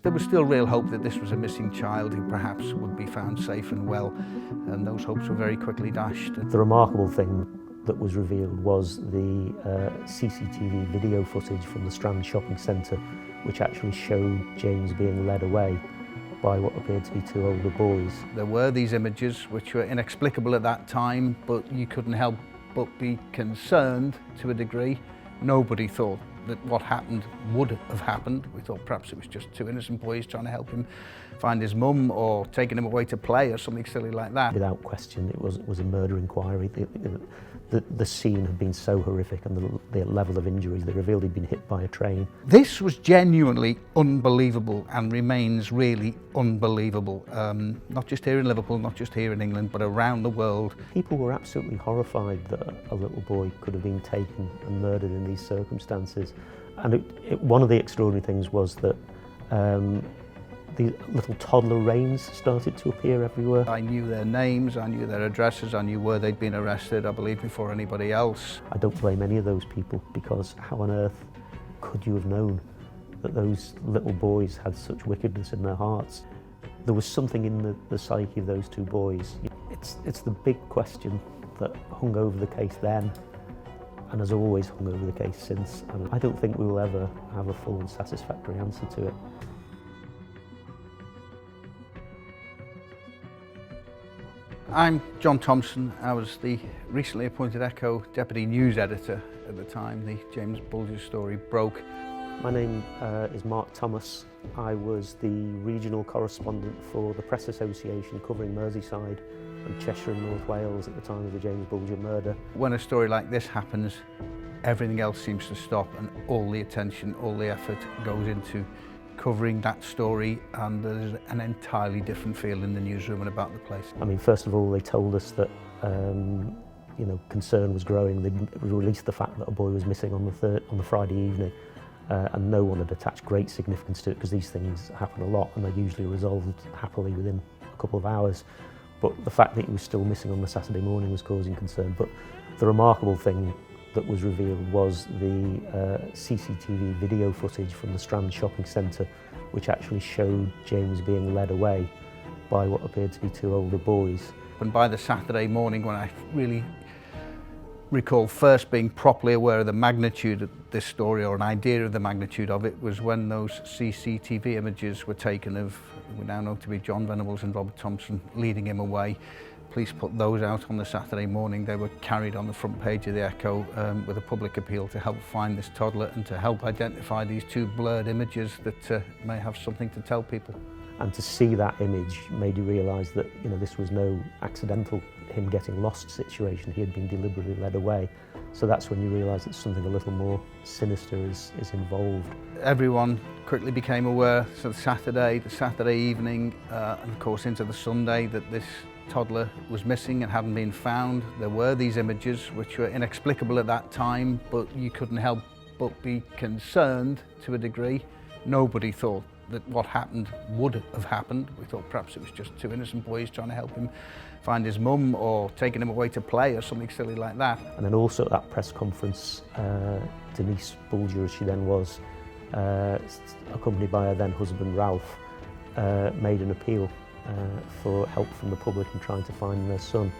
There was still real hope that this was a missing child who perhaps would be found safe and well, and those hopes were very quickly dashed. The remarkable thing that was revealed was the CCTV video footage from the Strand shopping centre, which actually showed James being led away by what appeared to be two older boys. There were these images which were inexplicable at that time, but you couldn't help but be concerned to a degree. Nobody thought that what happened would have happened. We thought perhaps it was just two innocent boys trying to help him find his mum, or taking him away to play, or something silly like that. Without question, it was a murder inquiry. The scene had been so horrific, and the level of injuries. They revealed he'd been hit by a train. This was genuinely unbelievable, and remains really unbelievable. Not just here in Liverpool, not just here in England, but around the world. People were absolutely horrified that a little boy could have been taken and murdered in these circumstances. And one of the extraordinary things was that the little toddler reins started to appear everywhere. I knew their names, I knew their addresses, I knew where they'd been arrested, I believe, before anybody else. I don't blame any of those people, because how on earth could you have known that those little boys had such wickedness in their hearts? There was something in the psyche of those two boys. It's the big question that hung over the case then, and has always hung over the case since. And I don't think we will ever have a full and satisfactory answer to it. I'm John Thompson. I was the recently appointed Echo Deputy News Editor at the time the James Bulger story broke. My name is Mark Thomas. I was the regional correspondent for the Press Association covering Merseyside and Cheshire and North Wales at the time of the James Bulger murder. When a story like this happens, everything else seems to stop, and all the attention, all the effort goes into covering that story, and there's an entirely different feel in the newsroom and about the place. I mean, first of all, they told us that concern was growing. They released the fact that a boy was missing on the Friday evening, and no one had attached great significance to it, because these things happen a lot and they're usually resolved happily within a couple of hours. But the fact that he was still missing on the Saturday morning was causing concern. But the remarkable thing that was revealed was the CCTV video footage from the Strand shopping centre, which actually showed James being led away by what appeared to be two older boys. And by the Saturday morning, when I really recall first being properly aware of the magnitude of this story, or an idea of the magnitude of it, was when those CCTV images were taken of, we now know to be John Venables and Robert Thompson, leading him away. Police put those out on the Saturday morning. They were carried on the front page of the Echo with a public appeal to help find this toddler and to help identify these two blurred images that may have something to tell people. And to see that image made you realise that this was no accidental him getting lost situation. He had been deliberately led away. So that's when you realise that something a little more sinister is involved. Everyone quickly became aware, so the Saturday evening, and of course into the Sunday, that this toddler was missing and hadn't been found. There were these images which were inexplicable at that time, but you couldn't help but be concerned to a degree. Nobody thought that what happened would have happened. We thought perhaps it was just two innocent boys trying to help him find his mum, or taking him away to play, or something silly like that. And then also at that press conference, Denise Bulger, as she then was, accompanied by her then husband Ralph, made an appeal for help from the public in trying to find their son,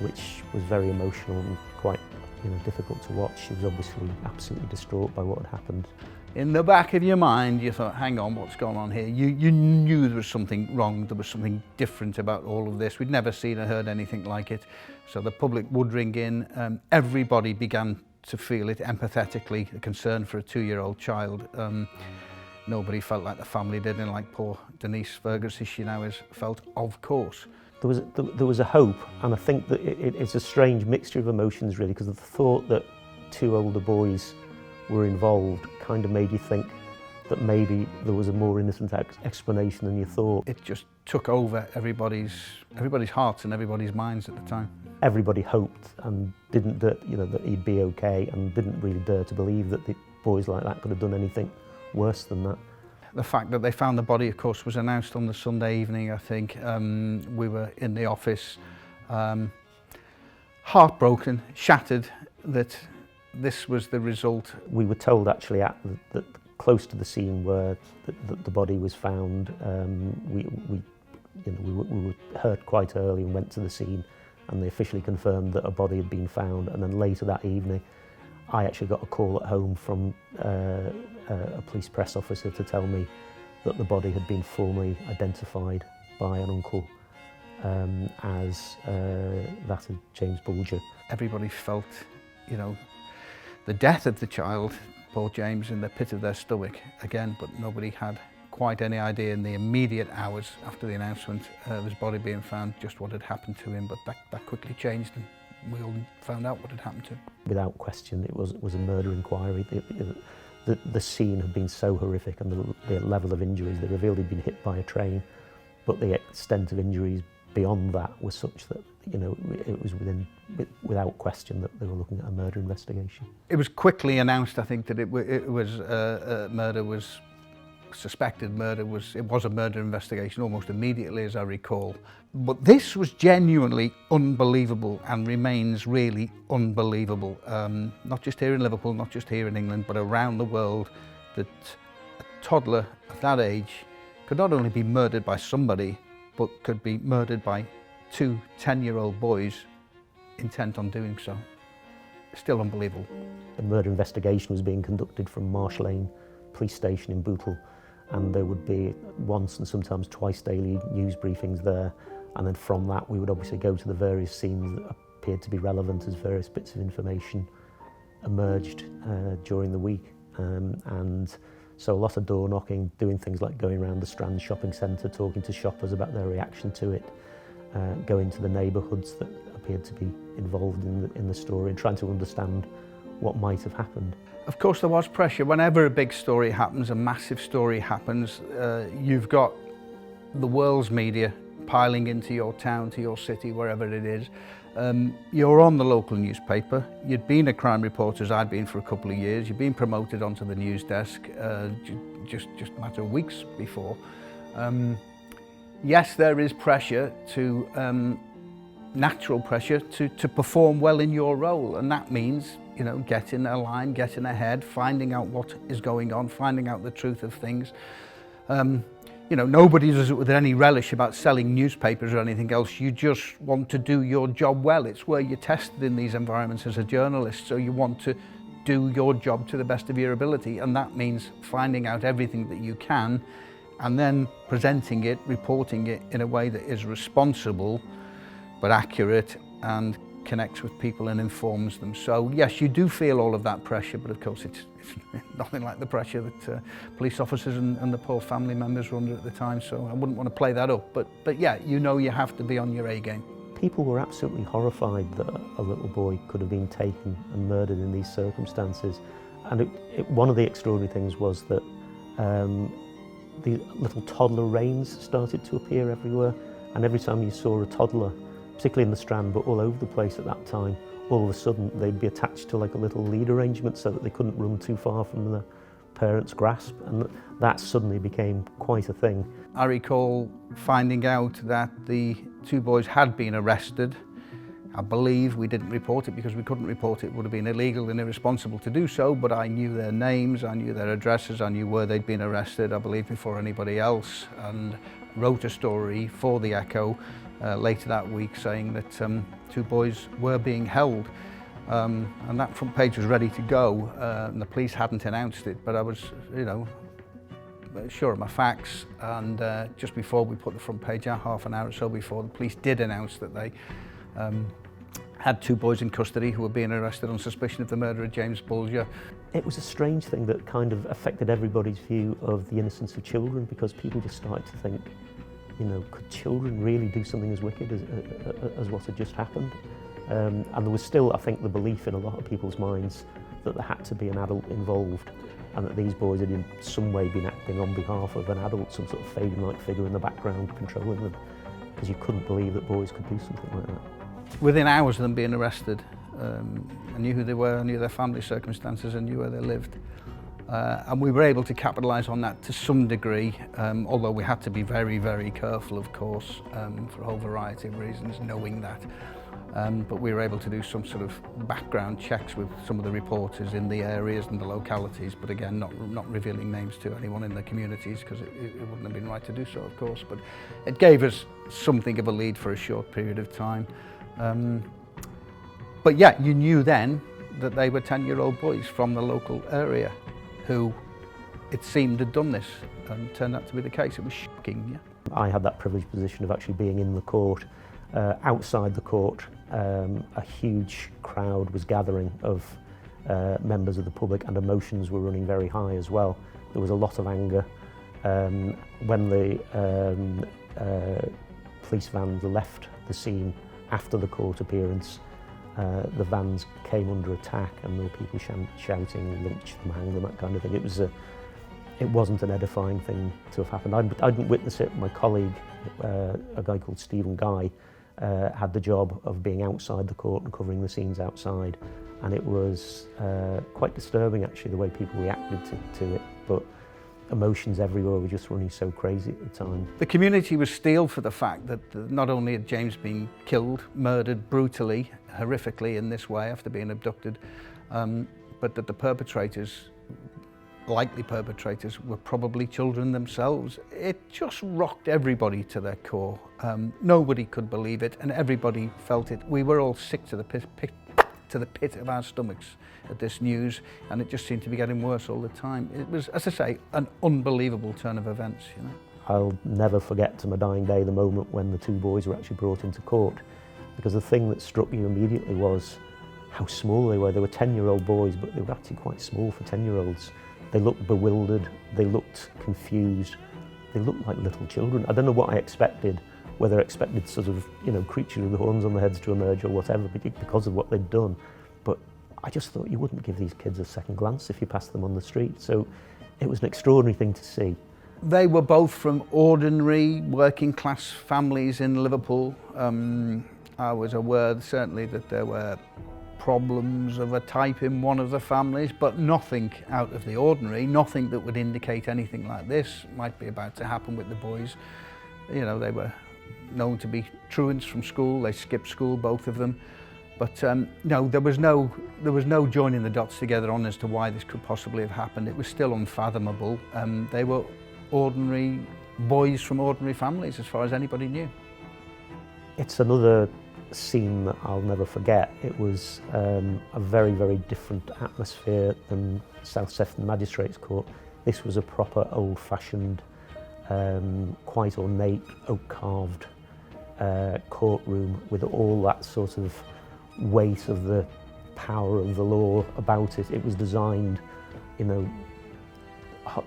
which was very emotional and quite difficult to watch. She was obviously absolutely distraught by what had happened. In the back of your mind, you thought, hang on, what's going on here? You knew there was something wrong, there was something different about all of this. We'd never seen or heard anything like it. So the public would ring in. Everybody began to feel it empathetically, the concern for a 2-year-old child. Nobody felt like the family did, and like poor Denise Fergus, as she now is, felt, of course. There was a hope, and I think that it's a strange mixture of emotions really, because the thought that two older boys were involved kind of made you think that maybe there was a more innocent explanation than you thought. It just took over everybody's hearts and everybody's minds at the time. Everybody hoped and didn't that he'd be okay, and didn't really dare to believe that the boys like that could have done anything worse than that. The fact that they found the body, of course, was announced on the Sunday evening, I think. We were in the office, heartbroken, shattered that this was the result. We were told actually that close to the scene where the body was found, we were heard quite early and went to the scene, and they officially confirmed that a body had been found. And then later that evening, I actually got a call at home from a police press officer to tell me that the body had been formally identified by an uncle as that of James Bulger. Everybody felt, the death of the child, poor James, in the pit of their stomach again, but nobody had quite any idea in the immediate hours after the announcement of his body being found just what had happened to him, but that quickly changed and we all found out what had happened to him. Without question, it was a murder inquiry. The scene had been so horrific, and the level of injuries, they revealed he'd been hit by a train, but the extent of injuries beyond that was such that it was without question that they were looking at a murder investigation. It was quickly announced, I think, that it was murder was suspected murder was a murder investigation almost immediately, as I recall. But this was genuinely unbelievable and remains really unbelievable. Not just here in Liverpool, not just here in England, but around the world, that a toddler of that age could not only be murdered by somebody, but could be murdered by two 10-year-old boys intent on doing so. Still unbelievable. A murder investigation was being conducted from Marsh Lane police station in Bootle, and there would be once and sometimes twice daily news briefings there, and then from that we would obviously go to the various scenes that appeared to be relevant as various bits of information emerged during the week. And so a lot of door knocking, doing things like going around the Strand shopping centre, talking to shoppers about their reaction to it, going to the neighbourhoods that appeared to be involved in the story and trying to understand what might have happened. Of course there was pressure. Whenever a big story happens, a massive story happens, you've got the world's media piling into your town, to your city, wherever it is. You're on the local newspaper. You'd been a crime reporter, as I'd been for a couple of years. You'd been promoted onto the news desk just a matter of weeks before. Yes, there is pressure natural pressure to perform well in your role, and that means getting a line, getting ahead, finding out what is going on, finding out the truth of things. Nobody does it with any relish about selling newspapers or anything else. You just want to do your job well. It's where you're tested in these environments as a journalist, so you want to do your job to the best of your ability, and that means finding out everything that you can and then presenting it, reporting it in a way that is responsible but accurate and connects with people and informs them. So yes, you do feel all of that pressure, but of course it's nothing like the pressure that police officers and the poor family members were under at the time, so I wouldn't want to play that up, but yeah, you have to be on your A game. People were absolutely horrified that a little boy could have been taken and murdered in these circumstances, and one of the extraordinary things was that the little toddler reins started to appear everywhere, and every time you saw a toddler, particularly in the Strand, but all over the place at that time, all of a sudden they'd be attached to like a little lead arrangement so that they couldn't run too far from the parents' grasp, and that suddenly became quite a thing. I recall finding out that the two boys had been arrested. I believe we didn't report it because we couldn't report it. It would have been illegal and irresponsible to do so, but I knew their names, I knew their addresses, I knew where they'd been arrested, I believe before anybody else, and wrote a story for the Echo later that week saying that two boys were being held, and that front page was ready to go, and the police hadn't announced it, but I was sure of my facts, and just before we put the front page out, half an hour or so before, the police did announce that they had two boys in custody who were being arrested on suspicion of the murder of James Bulger. It was a strange thing that kind of affected everybody's view of the innocence of children, because people just started to think, could children really do something as wicked as what had just happened? And there was still, I think, the belief in a lot of people's minds that there had to be an adult involved, and that these boys had in some way been acting on behalf of an adult, some sort of Fabin-like figure in the background controlling them, because you couldn't believe that boys could do something like that. Within hours of them being arrested, I knew who they were, I knew their family circumstances, I knew where they lived. And we were able to capitalise on that to some degree, although we had to be very, very careful, of course, for a whole variety of reasons, knowing that. but we were able to do some sort of background checks with some of the reporters in the areas and the localities, but again, not revealing names to anyone in the communities, because it wouldn't have been right to do so, of course, but it gave us something of a lead for a short period of time. But yeah, you knew then that they were 10-year-old boys from the local area who, it seemed, had done this, and turned out to be the case. It was shocking, yeah. I had that privileged position of actually being in the court. Outside the court, a huge crowd was gathering of members of the public, and emotions were running very high as well. There was a lot of anger. When the police vans left the scene after the court appearance, the vans came under attack, and there were people shouting, lynch them, hang them, that kind of thing. It wasn't an edifying thing to have happened. I didn't witness it. My colleague, a guy called Stephen Guy, had the job of being outside the court and covering the scenes outside, and it was quite disturbing actually, the way people reacted to it. But emotions everywhere were just running so crazy at the time. The community was steeled for the fact that not only had James been killed, murdered brutally, horrifically in this way after being abducted, but that the perpetrators, likely perpetrators, were probably children themselves. It just rocked everybody to their core. Nobody could believe it, and everybody felt it. We were all sick to the pit of our stomachs at this news, and it just seemed to be getting worse all the time. It was, as I say, an unbelievable turn of events, you know. I'll never forget to my dying day the moment when the two boys were actually brought into court, because the thing that struck me immediately was how small they were. They were 10-year-old boys, but they were actually quite small for 10-year-olds. They looked bewildered, they looked confused, they looked like little children. I don't know what I expected, whether I expected sort of, you know, creatures with horns on their heads to emerge or whatever, because of what they'd done. But I just thought you wouldn't give these kids a second glance if you passed them on the street. So it was an extraordinary thing to see. They were both from ordinary working class families in Liverpool. I was aware certainly that there were problems of a type in one of the families, but nothing out of the ordinary, nothing that would indicate anything like this might be about to happen with the boys. You know, they were known to be truants from school. They skipped school, both of them. But no, there was no joining the dots together on as to why this could possibly have happened. It was still unfathomable. They were ordinary boys from ordinary families, as far as anybody knew. It's another scene that I'll never forget. It was a very, very different atmosphere than South Sefton Magistrates Court. This was a proper old-fashioned, quite ornate, oak-carved courtroom with all that sort of weight of the power of the law about it. It was designed, you know,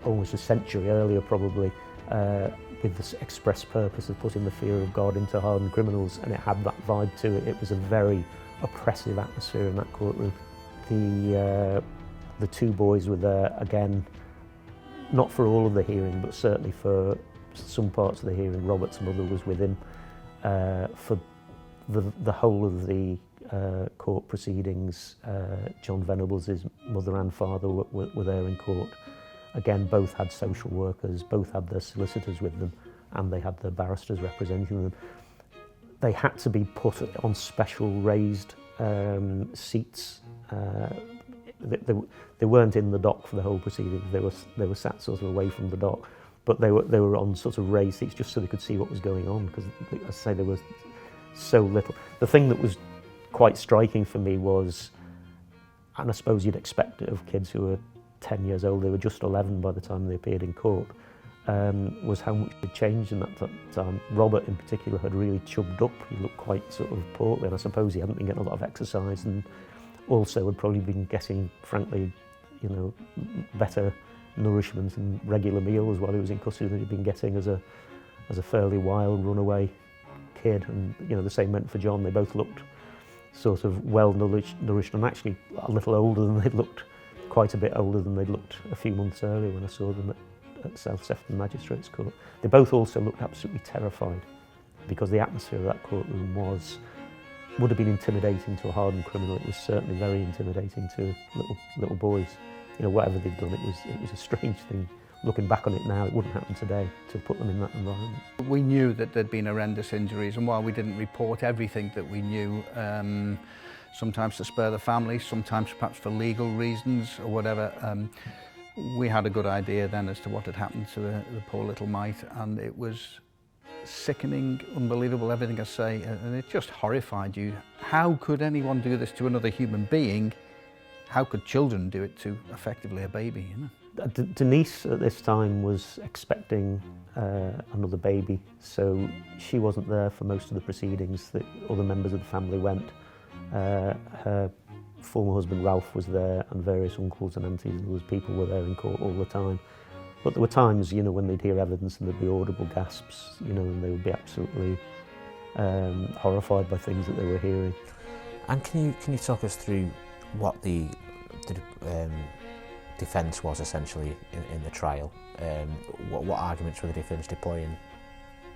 almost a century earlier probably, with the express purpose of putting the fear of God into hardened criminals, and it had that vibe to it. It was a very oppressive atmosphere in that courtroom. The two boys were there again, not for all of the hearing, but certainly for some parts of the hearing. Robert's mother was with him for the whole of the court proceedings. John Venables, his mother and father, were there in court. Again, both had social workers, both had their solicitors with them, and they had their barristers representing them. They had to be put on special raised seats. They weren't in the dock for the whole proceedings. They were sat sort of away from the dock, but they were on sort of raised seats just so they could see what was going on, because, as I say, there was so little. The thing that was quite striking for me was, and I suppose you'd expect it of kids who were 10 years old, they were just 11 by the time they appeared in court, was how much had changed in that time. Robert in particular had really chubbed up. He looked quite sort of portly, and I suppose he hadn't been getting a lot of exercise, and also had probably been getting, frankly, you know, better nourishment and regular meals while he was in custody than he'd been getting as a fairly wild runaway kid. And you know, the same meant for John. They both looked sort of well nourished and actually a little older than they'd looked, quite a bit older than they'd looked a few months earlier when I saw them at South Sefton Magistrates Court. They both also looked absolutely terrified, because the atmosphere of that courtroom would have been intimidating to a hardened criminal. It was certainly very intimidating to little boys. You know, whatever they'd done, it was a strange thing looking back on it now, it wouldn't happen today to put them in that environment. We knew that there'd been horrendous injuries, and while we didn't report everything that we knew, sometimes to spare the family, sometimes perhaps for legal reasons or whatever, we had a good idea then as to what had happened to the poor little mite, and it was sickening, unbelievable, everything I say, and it just horrified you. How could anyone do this to another human being? How could children do it to effectively a baby, you know? Denise at this time was expecting another baby, so she wasn't there for most of the proceedings. The other members of the family went. Her former husband Ralph was there, and various uncles and aunties, and there was people were there in court all the time. But there were times, you know, when they'd hear evidence and there'd be audible gasps, you know, and they would be absolutely horrified by things that they were hearing. And can you talk us through what the defence was essentially in the trial? What arguments were the defence deploying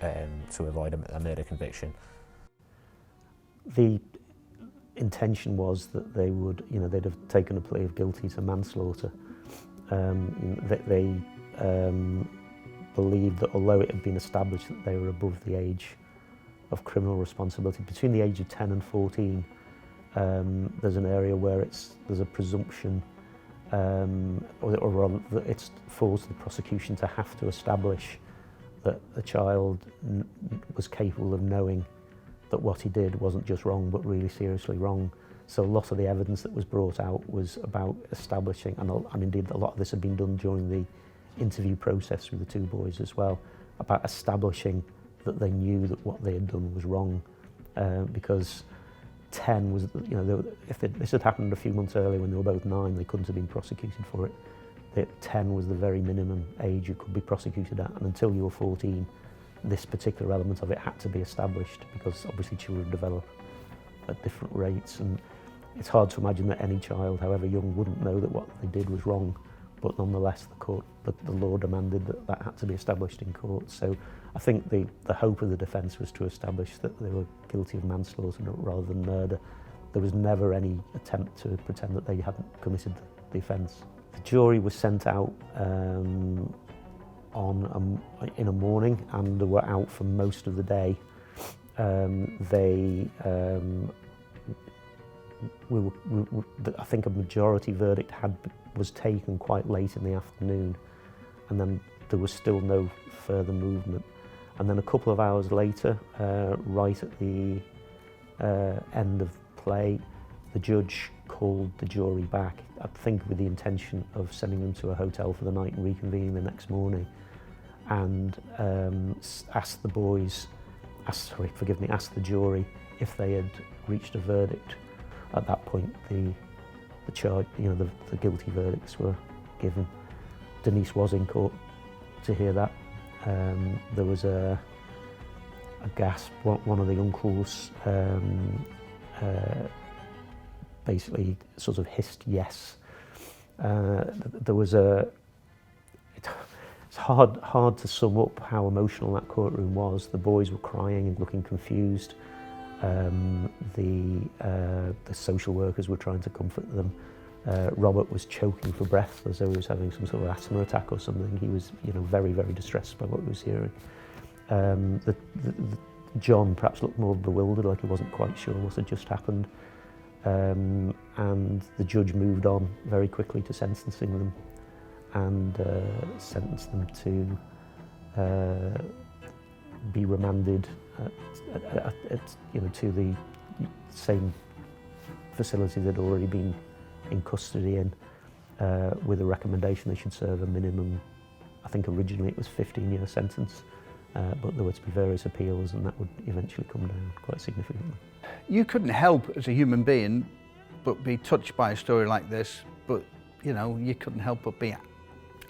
to avoid a murder conviction? The intention was that they would, you know, they'd have taken a plea of guilty to manslaughter. They believed that although it had been established that they were above the age of criminal responsibility, between the age of 10 and 14, there's an area where there's a presumption, or rather that it falls to the prosecution to have to establish that the child was capable of knowing that what he did wasn't just wrong but really seriously wrong. So a lot of the evidence that was brought out was about establishing, and indeed a lot of this had been done during the interview process with the two boys as well, about establishing that they knew that what they had done was wrong, because 10 was, you know, if this had happened a few months earlier when they were both 9, they couldn't have been prosecuted for it. That 10 was the very minimum age you could be prosecuted at, and until you were 14, this particular element of it had to be established, because obviously children develop at different rates, and it's hard to imagine that any child, however young, wouldn't know that what they did was wrong. But nonetheless, the law demanded that had to be established in court. So I think the hope of the defence was to establish that they were guilty of manslaughter rather than murder. There was never any attempt to pretend that they hadn't committed the offence. The jury was sent out in a morning, and they were out for most of the day. I think a majority verdict was taken quite late in the afternoon, and then there was still no further movement. And then a couple of hours later, right at the end of play, the judge called the jury back, I think with the intention of sending them to a hotel for the night and reconvening the next morning, and asked the jury if they had reached a verdict. At that point, the charge, you know, the guilty verdicts were given. Denise was in court to hear that. There was a gasp. One of the uncles basically sort of hissed yes. There was it's hard to sum up how emotional that courtroom was. The boys were crying and looking confused. The social workers were trying to comfort them. Robert was choking for breath as though he was having some sort of asthma attack or something. He was, you know, very, very distressed by what he was hearing. John perhaps looked more bewildered, like he wasn't quite sure what had just happened. And the judge moved on very quickly to sentencing them, and sentenced them to be remanded to the same facility they'd already been in custody in, with a recommendation they should serve a minimum, I think originally it was 15-year sentence, but there were to be various appeals, and that would eventually come down quite significantly. You couldn't help as a human being but be touched by a story like this, but you know, you couldn't help but be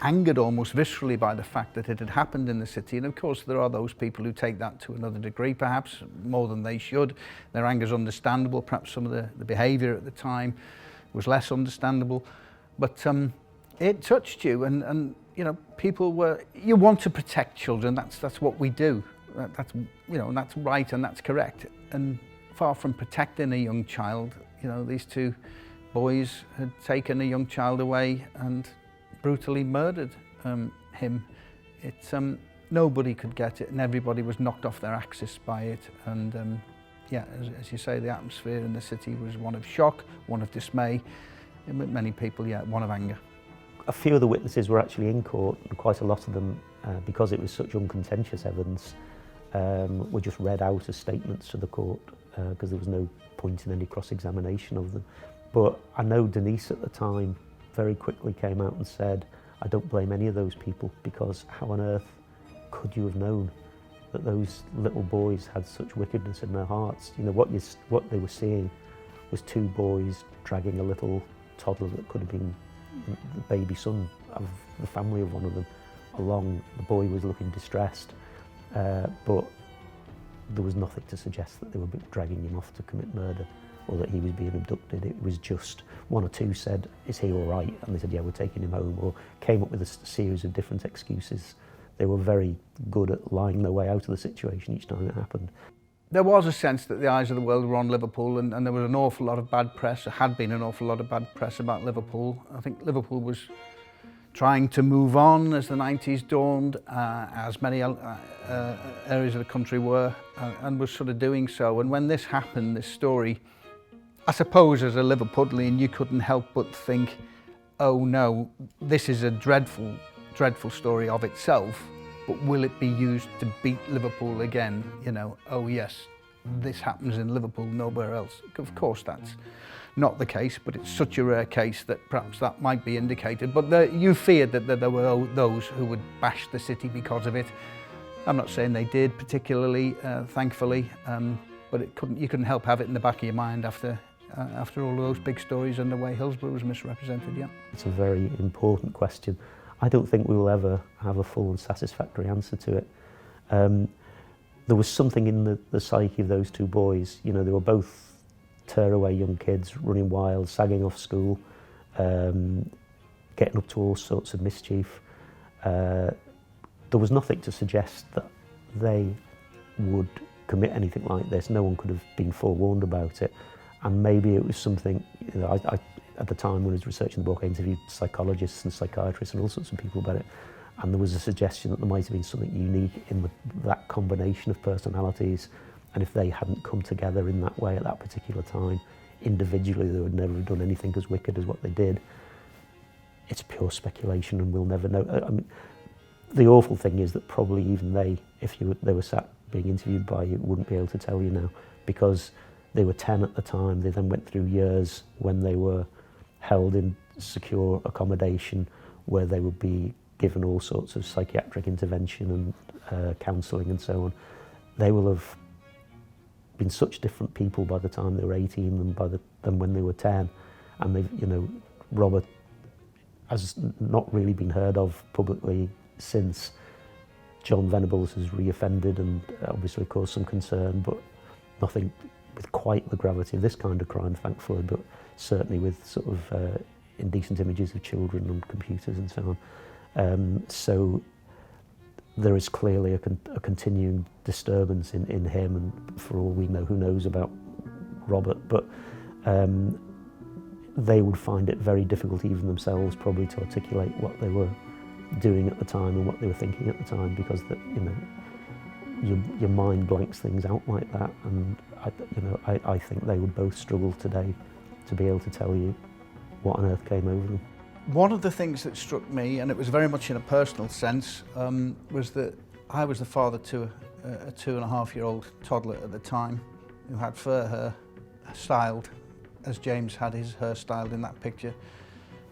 angered almost viscerally by the fact that it had happened in the city. And of course there are those people who take that to another degree, perhaps more than they should. Their anger is understandable. Perhaps some of the behaviour at the time was less understandable, but it touched you, and you know, you want to protect children. That's what we do. That's, you know, and that's right and that's correct. And far from protecting a young child, you know, these two boys had taken a young child away and brutally murdered him. It's nobody could get it, and everybody was knocked off their axis by it. And yeah, as you say, the atmosphere in the city was one of shock, one of dismay, and with many people, yeah, one of anger. A few of the witnesses were actually in court, and quite a lot of them, because it was such uncontentious evidence, were just read out as statements to the court, because there was no point in any cross-examination of them. But I know Denise at the time very quickly came out and said, I don't blame any of those people, because how on earth could you have known that those little boys had such wickedness in their hearts? You know, what they were seeing was two boys dragging a little toddler that could have been the baby son of the family of one of them along. The boy was looking distressed, but there was nothing to suggest that they were dragging him off to commit murder or that he was being abducted. It was just one or two said, is he all right? And they said, yeah, we're taking him home, or came up with a series of different excuses. They were very good at lying their way out of the situation each time it happened. There was a sense that the eyes of the world were on Liverpool, and there was an awful lot of bad press. There had been an awful lot of bad press about Liverpool. I think Liverpool was trying to move on as the 90s dawned, as many areas of the country were, and was sort of doing so. And when this happened, this story, I suppose as a Liverpudlian, you couldn't help but think, oh no, this is a dreadful, dreadful story of itself, but will it be used to beat Liverpool again? You know, oh yes, this happens in Liverpool, nowhere else. Of course that's not the case, but it's such a rare case that perhaps that might be indicated. But you feared that there were those who would bash the city because of it. I'm not saying they did particularly, thankfully, but you couldn't help have it in the back of your mind after all those big stories and the way Hillsborough was misrepresented, yeah. It's a very important question. I don't think we will ever have a full and satisfactory answer to it. There was something in the psyche of those two boys. You know, they were both tearaway young kids, running wild, sagging off school, getting up to all sorts of mischief. There was nothing to suggest that they would commit anything like this. No one could have been forewarned about it. And maybe it was something, you know, I at the time when I was researching the book, I interviewed psychologists and psychiatrists and all sorts of people about it. And there was a suggestion that there might have been something unique in that combination of personalities. And if they hadn't come together in that way at that particular time, individually they would never have done anything as wicked as what they did. It's pure speculation and we'll never know. I mean, the awful thing is that probably even they, if they were sat being interviewed by you, wouldn't be able to tell you now, because they were 10 at the time. They then went through years when they were held in secure accommodation where they would be given all sorts of psychiatric intervention and counselling and so on. They will have been such different people by the time they were 18 than when they were 10. And they've, you know, Robert has not really been heard of publicly since. John Venables has reoffended and obviously caused some concern, but nothing with quite the gravity of this kind of crime, thankfully, but certainly with sort of indecent images of children on computers and so on. So there is clearly a continuing disturbance in him, and for all we know, who knows about Robert, but they would find it very difficult even themselves probably to articulate what they were doing at the time and what they were thinking at the time, because that, you know, your mind blanks things out like that, and I think they would both struggle today to be able to tell you what on earth came over them. One of the things that struck me, and it was very much in a personal sense, was that I was the father to a 2.5-year-old toddler at the time who had fur hair styled as James had his hair styled in that picture.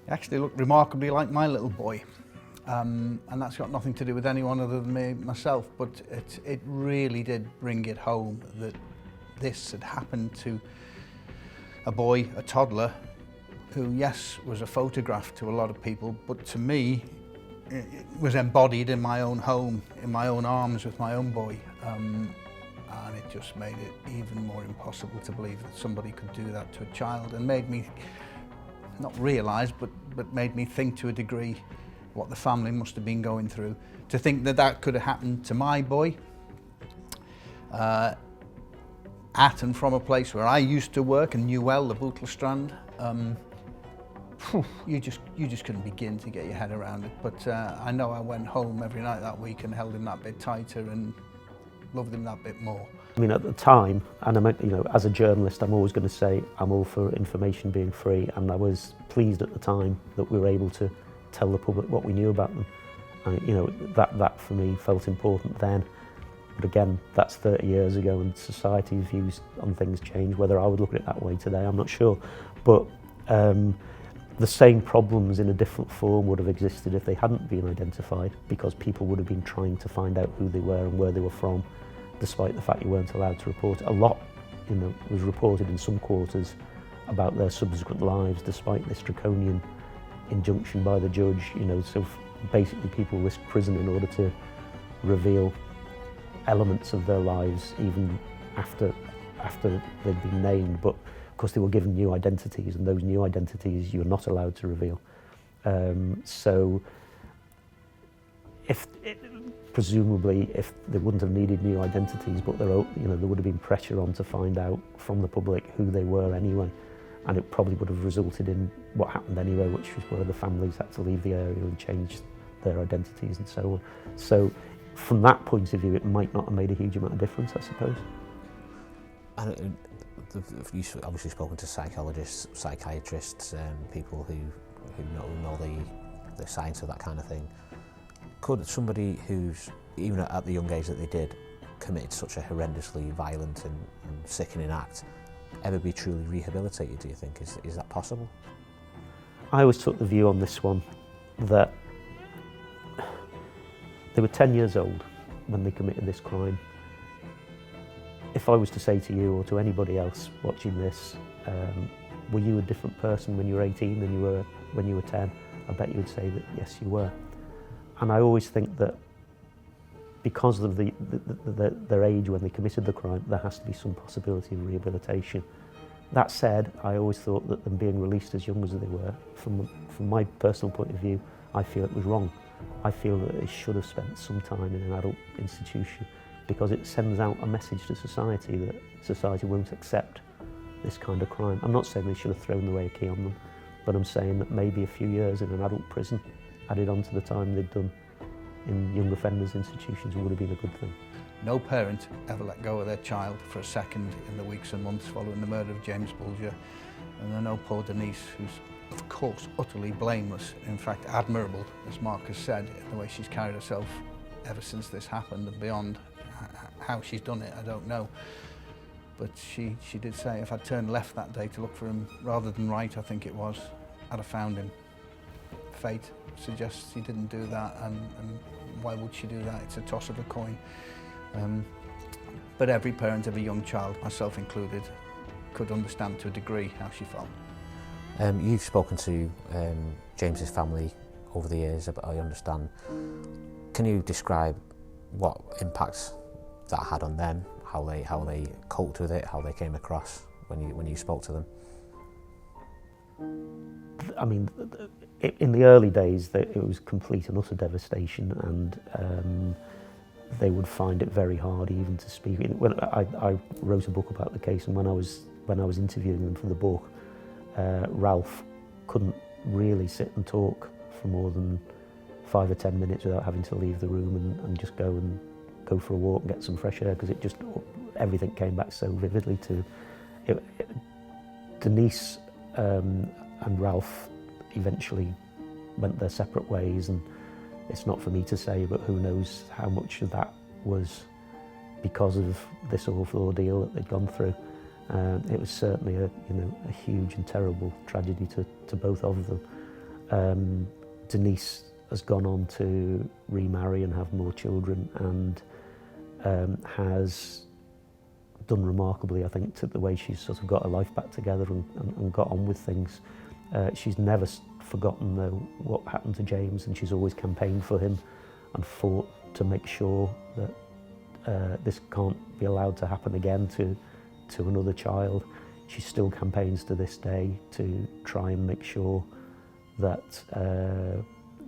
He actually looked remarkably like my little boy. And that's got nothing to do with anyone other than myself, but it really did bring it home that this had happened to a boy, a toddler, who, yes, was a photograph to a lot of people, but to me, it was embodied in my own home, in my own arms with my own boy. And it just made it even more impossible to believe that somebody could do that to a child, and made me not realise, but made me think to a degree what the family must have been going through. To think that that could have happened to my boy, at and from a place where I used to work and knew well, the Bootle Strand, you just couldn't begin to get your head around it. But I know I went home every night that week and held him that bit tighter and loved him that bit more. I mean, at the time, and as a journalist, I'm always going to say I'm all for information being free, and I was pleased at the time that we were able to tell the public what we knew about them. And, that for me felt important then. But again, that's 30 years ago, and society's views on things change. Whether I would look at it that way today, I'm not sure. But the same problems in a different form would have existed if they hadn't been identified, because people would have been trying to find out who they were and where they were from, despite the fact you weren't allowed to report. A lot, was reported in some quarters about their subsequent lives, despite this draconian injunction by the judge. So basically people risk prison in order to reveal elements of their lives, even after they'd been named. But of course they were given new identities, and those new identities you're not allowed to reveal. So presumably if they wouldn't have needed new identities, but there would have been pressure on to find out from the public who they were anyway, and it probably would have resulted in what happened anyway, which was where the families had to leave the area and change their identities and so on. So from that point of view, it might not have made a huge amount of difference, I suppose. And you've obviously spoken to psychologists, psychiatrists, people who know the science of that kind of thing. Could somebody who's, even at the young age that they did, committed such a horrendously violent and sickening act, ever be truly rehabilitated, do you think? Is that possible? I always took the view on this one that they were 10 years old when they committed this crime. If I was to say to you or to anybody else watching this, were you a different person when you were 18 than you were when you were 10? I bet you would say that yes, you were. And I always think that because of their age when they committed the crime, there has to be some possibility of rehabilitation. That said, I always thought that them being released as young as they were, from my personal point of view, I feel it was wrong. I feel that they should have spent some time in an adult institution, because it sends out a message to society that society won't accept this kind of crime. I'm not saying they should have thrown away a key on them, but I'm saying that maybe a few years in an adult prison added on to the time they'd done in young offenders institutions would have been a good thing. No parent ever let go of their child for a second in the weeks and months following the murder of James Bulger. And I know poor Denise, who's of course utterly blameless, in fact admirable, as Mark has said, in the way she's carried herself ever since this happened and beyond. How she's done it, I don't know. But she did say, if I'd turned left that day to look for him rather than right, I think it was, I'd have found him. Fate suggests she didn't do that, and why would she do that? It's a toss of a coin. But every parent of a young child, myself included, could understand to a degree how she felt. You've spoken to James's family over the years, I understand. Can you describe what impacts that had on them, how they coped with it, how they came across when you spoke to them? I mean, in the early days, it was complete and utter devastation, and they would find it very hard even to speak. When I wrote a book about the case, and when I was interviewing them for the book, Ralph couldn't really sit and talk for more than 5 or 10 minutes without having to leave the room and just go for a walk and get some fresh air, because everything came back so vividly to it. Denise and Ralph eventually went their separate ways, and it's not for me to say, but who knows how much of that was because of this awful ordeal that they'd gone through. It was certainly a huge and terrible tragedy to both of them. Denise has gone on to remarry and have more children, and has done remarkably, I think, to the way she's sort of got her life back together and got on with things. She's never forgotten though what happened to James, and she's always campaigned for him and fought to make sure that this can't be allowed to happen again to another child. She still campaigns to this day to try and make sure that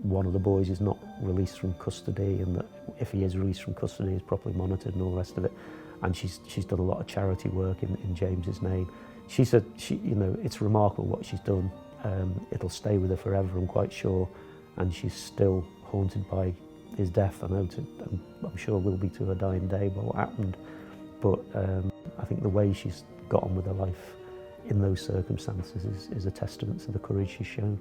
one of the boys is not released from custody, and that if he is released from custody, he's properly monitored and all the rest of it. And she's done a lot of charity work in James's name. She said, it's remarkable what she's done. it'll stay with her forever, I'm quite sure, and she's still haunted by his death. I know, I'm sure will be to her dying day by what happened, but I think the way she's got on with her life in those circumstances is a testament to the courage she's shown.